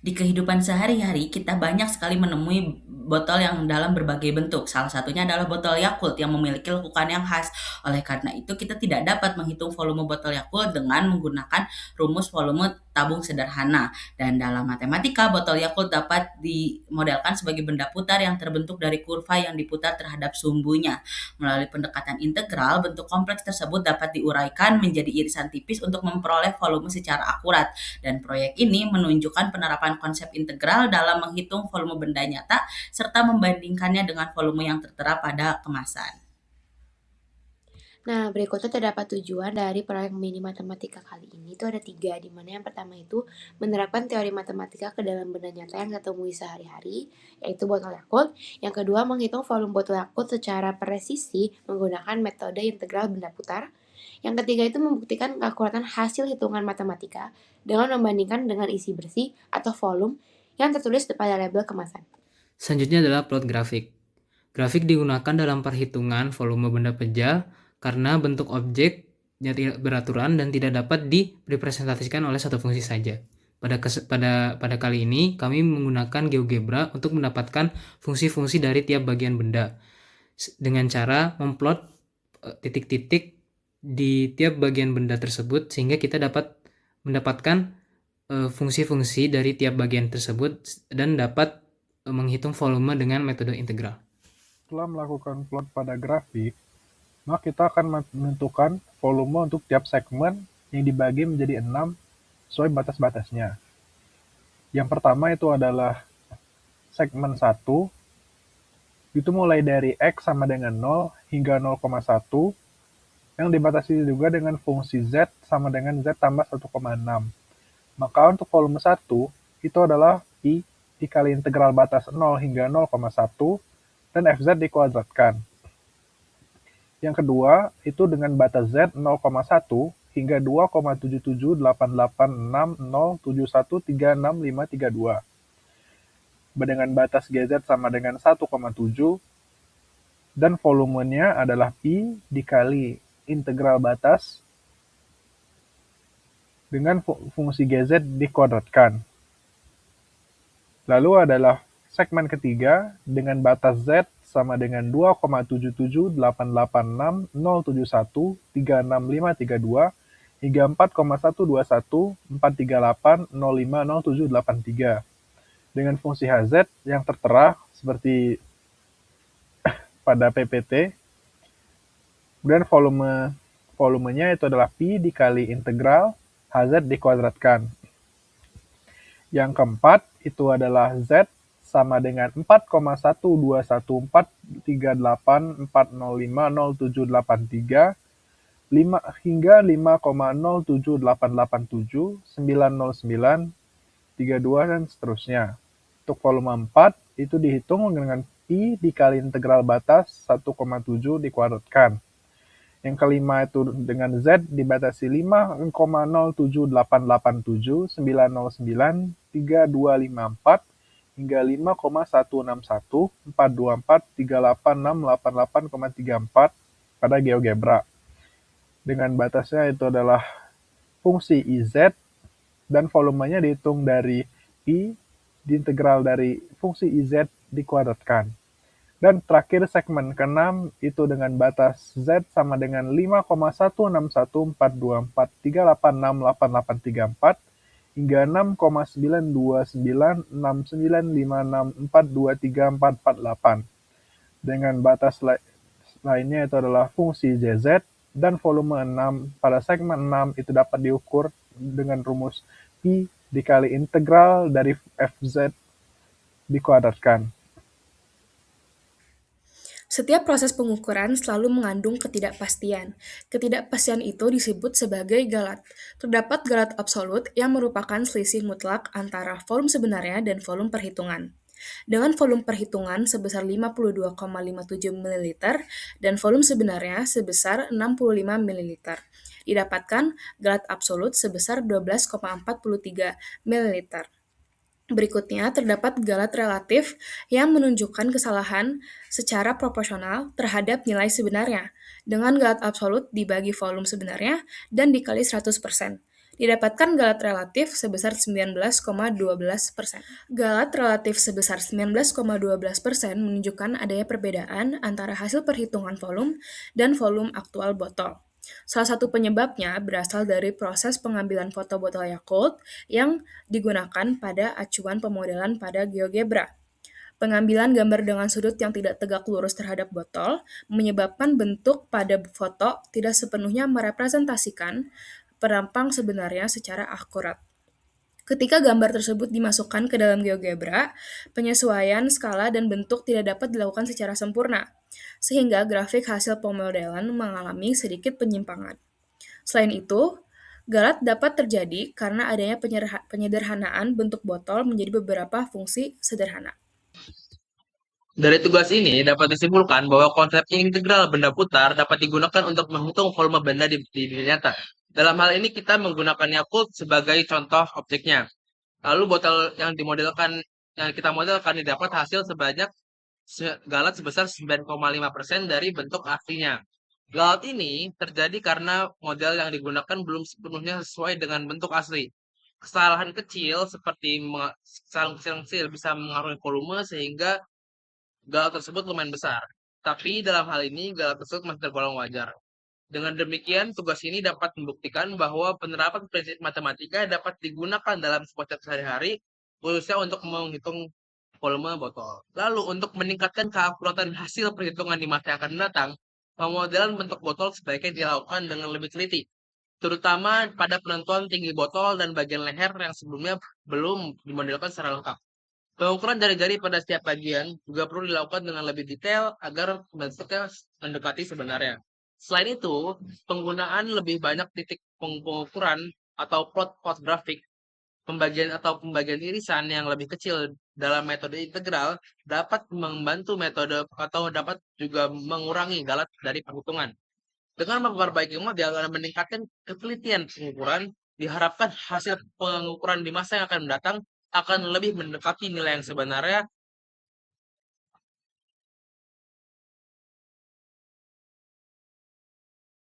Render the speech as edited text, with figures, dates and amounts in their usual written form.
Di kehidupan sehari-hari, kita banyak sekali menemui botol yang dalam berbagai bentuk. Salah satunya adalah botol Yakult yang memiliki lekukan yang khas. Oleh karena itu, kita tidak dapat menghitung volume botol Yakult dengan menggunakan rumus volume tabung sederhana. Dan dalam matematika, botol Yakult dapat dimodelkan sebagai benda putar yang terbentuk dari kurva yang diputar terhadap sumbunya. Melalui pendekatan integral, bentuk kompleks tersebut dapat diuraikan menjadi irisan tipis untuk memperoleh volume secara akurat. Dan proyek ini menunjukkan penerapan konsep integral dalam menghitung volume benda nyata serta membandingkannya dengan volume yang tertera pada kemasan. Nah, berikutnya terdapat tujuan dari proyek mini matematika kali ini itu ada 3, di mana yang pertama itu menerapkan teori matematika ke dalam benda nyata yang kita temui sehari-hari, yaitu botol Yakult. Yang kedua, menghitung volume botol Yakult secara presisi menggunakan metode integral benda putar. Yang ketiga itu membuktikan keakuratan hasil hitungan matematika dengan membandingkan dengan isi bersih atau volume yang tertulis pada label kemasan. Selanjutnya adalah plot grafik. Grafik digunakan dalam perhitungan volume benda pejal karena bentuk objeknya tidak beraturan dan tidak dapat direpresentasikan oleh satu fungsi saja. Pada kali ini, kami menggunakan GeoGebra untuk mendapatkan fungsi-fungsi dari tiap bagian benda dengan cara memplot titik-titik di tiap bagian benda tersebut sehingga kita dapat mendapatkan fungsi-fungsi dari tiap bagian tersebut dan dapat menghitung volume dengan metode integral. Setelah melakukan plot pada grafik, maka kita akan menentukan volume untuk tiap segmen yang dibagi menjadi 6 sesuai batas-batasnya. Yang pertama itu adalah segmen 1, itu mulai dari X sama dengan 0 hingga 0,1, yang dibatasi juga dengan fungsi Z sama dengan Z tambah 1,6. Maka untuk volume 1, itu adalah Pi dikali integral batas 0 hingga 0,1, dan Fz dikuadratkan. Yang kedua, itu dengan batas Z 0,1 hingga 2,77886071365362. Dengan batas Gz sama dengan 1,7, dan volumenya adalah Pi dikali integral batas dengan fungsi Gz dikuadratkan. Lalu adalah segmen ketiga dengan batas Z sama dengan 2,77886071365362 hingga 4,1214380500783 dengan fungsi Hz yang tertera seperti pada PPT. Kemudian volumenya itu adalah Pi dikali integral Hz dikuadratkan. Yang keempat itu adalah Z sama dengan 4,1214384050783 hingga 5,07887909932 dan seterusnya. Untuk volume 4 itu dihitung dengan Pi dikali integral batas 1,7 dikuadratkan. Yang kelima itu dengan Z dibatasi 5,0788790993254 hingga 5,16142438688,34 pada GeoGebra. Dengan batasnya itu adalah fungsi IZ dan volumenya dihitung dari Pi diintegral dari fungsi IZ dikuadratkan. Dan terakhir segmen ke-6 itu dengan batas Z sama dengan 5,1614243868834 hingga 6,9296956423448. Dengan batas lainnya itu adalah fungsi JZ dan volume 6 pada segmen 6 itu dapat diukur dengan rumus Pi dikali integral dari Fz dikuadratkan. Setiap proses pengukuran selalu mengandung ketidakpastian. Ketidakpastian itu disebut sebagai galat. Terdapat galat absolut yang merupakan selisih mutlak antara volume sebenarnya dan volume perhitungan. Dengan volume perhitungan sebesar 52,57 ml dan volume sebenarnya sebesar 65 ml. Didapatkan galat absolut sebesar 12,43 ml. Berikutnya, terdapat galat relatif yang menunjukkan kesalahan secara proporsional terhadap nilai sebenarnya, dengan galat absolut dibagi volume sebenarnya dan dikali 100%. Didapatkan galat relatif sebesar 19,12%. Galat relatif sebesar 19,12% menunjukkan adanya perbedaan antara hasil perhitungan volume dan volume aktual botol. Salah satu penyebabnya berasal dari proses pengambilan foto botol Yakult yang digunakan pada acuan pemodelan pada GeoGebra. Pengambilan gambar dengan sudut yang tidak tegak lurus terhadap botol menyebabkan bentuk pada foto tidak sepenuhnya merepresentasikan penampang sebenarnya secara akurat. Ketika gambar tersebut dimasukkan ke dalam GeoGebra, penyesuaian skala dan bentuk tidak dapat dilakukan secara sempurna, sehingga grafik hasil pemodelan mengalami sedikit penyimpangan. Selain itu, galat dapat terjadi karena adanya penyederhanaan bentuk botol menjadi beberapa fungsi sederhana. Dari tugas ini dapat disimpulkan bahwa konsep integral benda putar dapat digunakan untuk menghitung volume benda di dunia nyata. Dalam hal ini kita menggunakan Yakult sebagai contoh objeknya. Lalu botol yang kita modelkan didapat hasil sebanyak galat sebesar 9,5% dari bentuk aslinya. Galat ini terjadi karena model yang digunakan belum sepenuhnya sesuai dengan bentuk asli. Kesalahan kecil seperti kesalahan kecil bisa mengaruhi volume sehingga galat tersebut lumayan besar. Tapi dalam hal ini galat tersebut masih tergolong wajar. Dengan demikian, tugas ini dapat membuktikan bahwa penerapan prinsip matematika dapat digunakan dalam sebuah cat sehari-hari, khususnya untuk menghitung volume botol. Lalu, untuk meningkatkan keakuratan hasil perhitungan di masa yang akan datang, pemodelan bentuk botol sebaiknya dilakukan dengan lebih teliti, terutama pada penentuan tinggi botol dan bagian leher yang sebelumnya belum dimodelkan secara lengkap. Pengukuran jari-jari pada setiap bagian juga perlu dilakukan dengan lebih detail agar bentuknya mendekati sebenarnya. Selain itu, penggunaan lebih banyak titik pengukuran atau plot grafik pembagian irisan yang lebih kecil dalam metode integral dapat membantu metode atau dapat juga mengurangi galat dari perhitungan. Dengan memperbaiki model dan meningkatkan ketelitian pengukuran, diharapkan hasil pengukuran di masa yang akan mendatang akan lebih mendekati nilai yang sebenarnya